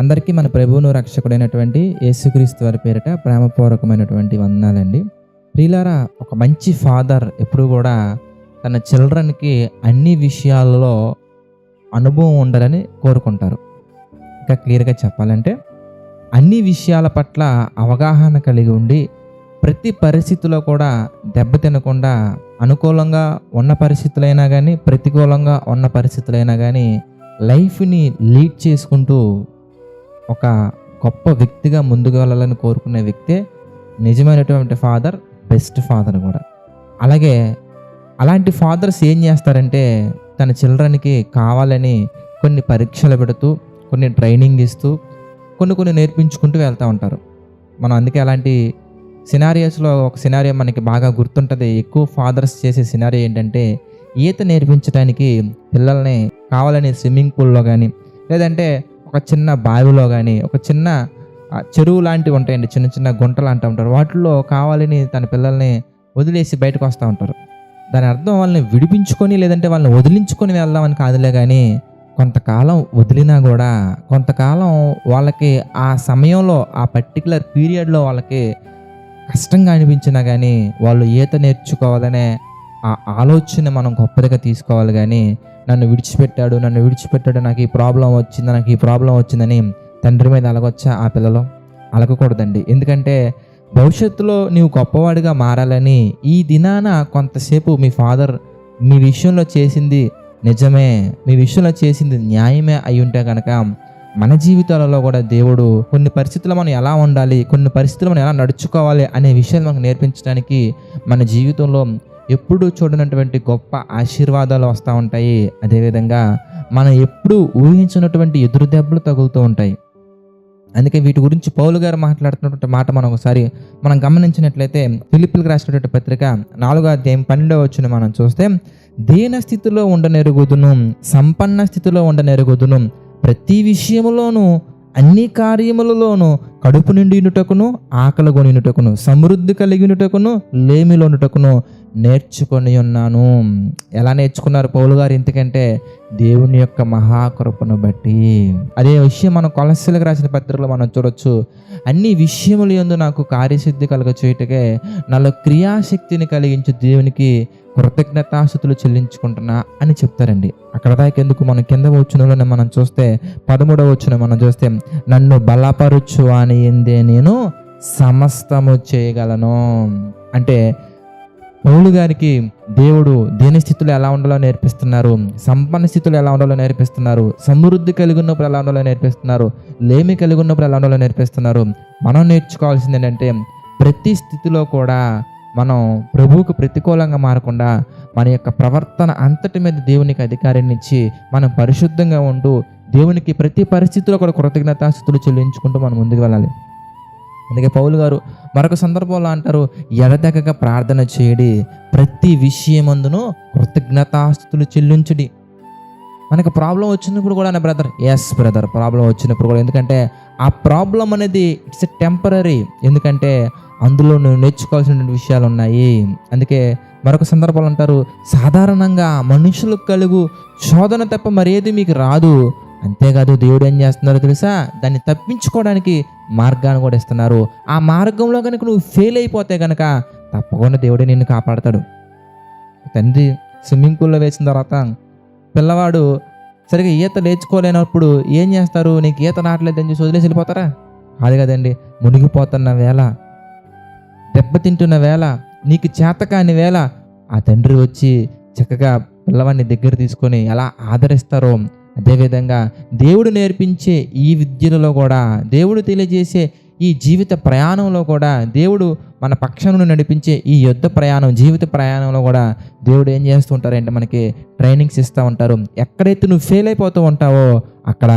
అందరికీ మన ప్రభువును రక్షకుడైనటువంటి యేసుక్రీస్తు వారి పేరిట ప్రేమపూర్వకమైనటువంటి వందనాలండి. ప్రియులారా, ఒక మంచి ఫాదర్ ఎప్పుడు కూడా తన చిల్డ్రన్కి అన్ని విషయాలలో అనుభవం ఉండాలని కోరుకుంటారు. ఇంకా క్లియర్గా చెప్పాలంటే అన్ని విషయాల పట్ల అవగాహన కలిగి ఉండి ప్రతి పరిస్థితిలో కూడా దెబ్బతినకుండా అనుకూలంగా ఉన్న పరిస్థితులైనా కానీ ప్రతికూలంగా ఉన్న పరిస్థితులైనా కానీ లైఫ్ని లీడ్ చేసుకుంటూ ఒక గొప్ప వ్యక్తిగా ముందుకు వెళ్ళాలని కోరుకునే వ్యక్తే నిజమైనటువంటి ఫాదర్, బెస్ట్ ఫాదర్ కూడా. అలాగే అలాంటి ఫాదర్స్ ఏం చేస్తారంటే తన చిల్డ్రన్కి కావాలని కొన్ని పరీక్షలు పెడుతూ, కొన్ని ట్రైనింగ్ ఇస్తూ, కొన్ని నేర్పించుకుంటూ వెళ్తూ ఉంటారు. మనం అందుకే అలాంటి సినారియోస్లో ఒక సినారియో మనకి బాగా గుర్తుంటుంది. ఎక్కువ ఫాదర్స్ చేసే సినారియో ఏంటంటే ఈత నేర్పించడానికి పిల్లల్ని కావాలని స్విమ్మింగ్ పూల్లో కానీ, లేదంటే ఒక చిన్న బావిలో కానీ, ఒక చిన్న చెరువు లాంటివి ఉంటాయండి, చిన్న చిన్న గుంటలు అంటూ ఉంటారు, వాటిల్లో కావాలని తన పిల్లల్ని వదిలేసి బయటకు వస్తూ ఉంటారు. దాని అర్థం వాళ్ళని విడిపించుకొని లేదంటే వాళ్ళని వదిలించుకొని వెళ్దామని కాదులే, కానీ కొంతకాలం వదిలినా కూడా కొంతకాలం వాళ్ళకి ఆ సమయంలో ఆ పర్టికులర్ పీరియడ్లో వాళ్ళకి కష్టంగా అనిపించినా కానీ వాళ్ళు ఈత నేర్చుకోవాలనే ఆ ఆలోచన మనం గొప్పదిగా తీసుకోవాలి. కానీ నన్ను విడిచిపెట్టాడు, నాకు ఈ ప్రాబ్లం వచ్చిందని తండ్రి మీద అలగొచ్చా ఆ పిల్లలు? అలగకూడదండి. ఎందుకంటే భవిష్యత్తులో నీవు గొప్పవాడిగా మారాలని ఈ దినాన కొంతసేపు మీ ఫాదర్ మీ విషయంలో చేసింది నిజమే, మీ విషయంలో చేసింది న్యాయమే అయి ఉంటే కనుక మన జీవితాలలో కూడా దేవుడు కొన్ని పరిస్థితుల్లో మనం ఎలా ఉండాలి, కొన్ని పరిస్థితుల్లో మనం ఎలా నడుచుకోవాలి అనే విషయాలు మనకు నేర్పించడానికి మన జీవితంలో ఎప్పుడూ చూడనటువంటి గొప్ప ఆశీర్వాదాలు వస్తూ ఉంటాయి. అదేవిధంగా మనం ఎప్పుడూ ఊహించినటువంటి ఎదురు దెబ్బలు తగులుతూ ఉంటాయి. అందుకే వీటి గురించి పౌలు గారు మాట్లాడుతున్నటువంటి మాట మనం గమనించినట్లయితే ఫిలిప్పీలకు రాసినటువంటి పత్రిక 4వ అధ్యాయం 12వ వచనం మనం చూస్తే, దీన స్థితిలో ఉండనెరుగుదును, సంపన్న స్థితిలో ఉండనెరుగుదును, ప్రతి విషయములోనూ అన్ని కార్యములలోనూ కడుపు నిండియుటకును ఆకలి కొనియుటకును సమృద్ధి కలిగినటకును లేమిలోనుటకును నేర్చుకొని ఉన్నాను. ఎలా నేర్చుకున్నారు పౌలు గారు? ఎందుకంటే దేవుని యొక్క మహాకృపను బట్టి. అదే విషయం మనం కొలస్సీలకు రాసిన పత్రికలో మనం చూడొచ్చు. అన్ని విషయముల యందు నాకు కార్యసిద్ధి కలుగ చేయుటకే నాలో క్రియాశక్తిని కలిగించు దేవునికి కృతజ్ఞతాస్తుతులు చెల్లించుకుంటున్నా అని చెప్తారండి. అక్కడ దాకా ఎందుకు, మనం కింద వచనంలోనే మనం చూస్తే 13వ వచనం మనం చూస్తే, నన్ను బలపరుచు అని ఎందే నేను సమస్తము చేయగలను. అంటే పౌలు గారికి దేవుడు దేని స్థితిలో ఎలా ఉండాలో నేర్పిస్తున్నారు, సంపన్న స్థితిలో ఎలా ఉండాలో నేర్పిస్తున్నారు, సమృద్ధి కలిగి ఉన్నప్పుడు ఎలా ఉండాలో నేర్పిస్తున్నారు, లేమి కలిగి ఉన్నప్పుడు ఎలా ఉండాలో నేర్పిస్తున్నారు. మనం నేర్చుకోవాల్సింది ఏంటంటే ప్రతి స్థితిలో కూడా మనం ప్రభువుకు ప్రతికూలంగా మారకుండా మన యొక్క ప్రవర్తన అంతటి మీద దేవునికి అధికారాన్ని ఇచ్చి మనం పరిశుద్ధంగా ఉంటూ దేవునికి ప్రతి పరిస్థితిలో కూడా కృతజ్ఞతాస్తుతులు చెల్లించుకుంటూ మనం ముందుకు వెళ్ళాలి. అందుకే పౌలు గారు మరొక సందర్భంలో అంటారు, ఎడతెగక ప్రార్థన చేయడి, ప్రతి విషయమందును కృతజ్ఞతాస్తుతులు చెల్లించడి. మనకు ప్రాబ్లం వచ్చినప్పుడు కూడా బ్రదర్ ప్రాబ్లం వచ్చినప్పుడు కూడా, ఎందుకంటే ఆ ప్రాబ్లం అనేది ఇట్స్ ఎ టెంపరరీ, ఎందుకంటే అందులో నువ్వు నేర్చుకోవాల్సిన విషయాలు ఉన్నాయి. అందుకే మరొక సందర్భాలు అంటారు, సాధారణంగా మనుషులకు కలుగు శోధన తప్ప మరేది మీకు రాదు. అంతేకాదు దేవుడు ఏం చేస్తున్నారో తెలుసా, దాన్ని తప్పించుకోవడానికి మార్గాన్ని కూడా ఇస్తున్నారు. ఆ మార్గంలో కనుక నువ్వు ఫెయిల్ అయిపోతే కనుక తప్పకుండా దేవుడే నిన్ను కాపాడతాడు. తండ్రి స్విమ్మింగ్ పూల్లో వేసిన తర్వాత పిల్లవాడు సరిగా ఈత నేర్చుకోలేనప్పుడు ఏం చేస్తారు? నీకు ఈత రావట్లేదని చూసి వదిలేసి వెళ్ళిపోతారా? అది కదండి. మునిగిపోతున్న వేళ, దెబ్బతింటున్న వేళ, నీకు చేతకాని వేళ ఆ తండ్రి వచ్చి చక్కగా పిల్లవాడిని దగ్గర తీసుకొని ఎలా ఆదరిస్తారో, అదేవిధంగా దేవుడు నేర్పించే ఈ విద్యలలో కూడా, దేవుడు తెలియజేసే ఈ జీవిత ప్రయాణంలో కూడా, దేవుడు మన పక్షాలను నడిపించే ఈ జీవిత ప్రయాణంలో కూడా దేవుడు ఏం చేస్తూ ఉంటారంటే మనకి ట్రైనింగ్స్ ఇస్తూ ఉంటారు. ఎక్కడైతే నువ్వు ఫెయిల్ అయిపోతూ ఉంటావో అక్కడ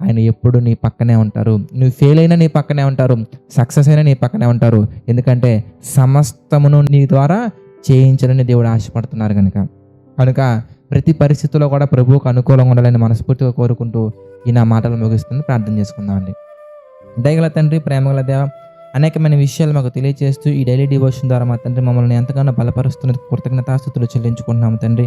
ఆయన ఎప్పుడు నీ పక్కనే ఉంటారు. నువ్వు ఫెయిల్ అయినా నీ పక్కనే ఉంటారు, సక్సెస్ అయినా నీ పక్కనే ఉంటారు. ఎందుకంటే సమస్తమును నీ ద్వారా చేయించాలని దేవుడు ఆశపడుతున్నారు కనుక ప్రతి పరిస్థితుల్లో కూడా ప్రభువుకు అనుకూలంగా ఉండాలని మనస్ఫూర్తిగా కోరుకుంటూ ఈ నా మాటలు ముగిస్తుంది. ప్రార్థన చేసుకుందామండి. దయగల తండ్రి, ప్రేమగల దేవ, అనేకమైన విషయాలు మాకు తెలియజేస్తూ ఈ డైలీ డివోషన్ ద్వారా మా తండ్రి మమ్మల్ని ఎంతగానో బలపరుస్తున్న కృతజ్ఞతాస్తుతులు చెల్లించుకుంటున్నాము తండ్రి.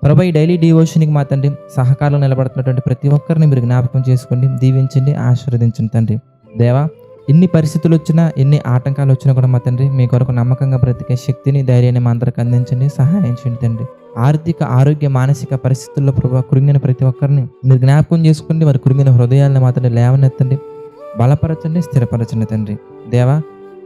ప్రభు, ఈ డైలీ డివోషన్కి మా తండ్రి సహకారం నిలబడుతున్నటువంటి ప్రతి ఒక్కరిని మీరు జ్ఞాపకం చేసుకోండి, దీవించండి, ఆశీర్వదించండి తండ్రి. దేవా, ఎన్ని పరిస్థితులు వచ్చినా, ఎన్ని ఆటంకాలు వచ్చినా కూడా మా తండ్రి మీ కొరకు నమ్మకంగా బ్రతికే శక్తిని, ధైర్యాన్ని మా అందరికి అందించండి, సహాయం చేయండి తండ్రి. ఆర్థిక, ఆరోగ్య, మానసిక పరిస్థితుల్లో ప్రభు కృంగిన ప్రతి ఒక్కరిని మీరు జ్ఞాపకం చేసుకోండి, వారి కృంగిన హృదయాలను మాత్రం లేవనెత్తండి, బలపరచండి, స్థిరపరచండి తండ్రి. దేవా,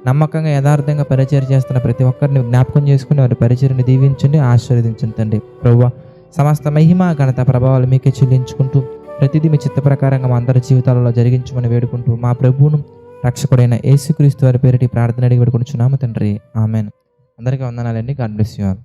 నమ్మకంగా యథార్థంగా పరిచయం చేస్తున్న ప్రతి ఒక్కరిని జ్ఞాపకం చేసుకుని వారి పరిచయని దీవించండి, ఆశీర్వదించండి తండ్రి. ప్రభువా, సమస్త మహిమ, ఘనత, ప్రభావాలు మీకే చెల్లించుకుంటూ ప్రతిదీ మీ చిత్త ప్రకారంగా మా అందరి జీవితాలలో జరిగించమని వేడుకుంటూ మా ప్రభువును రక్షకుడైన యేసుక్రీస్తు వారి పేరిటి ప్రార్థన అడిగి వేడుకుంటున్నాము తండ్రి. ఆమెన్. అందరికీ వందనాలండి. God bless you all.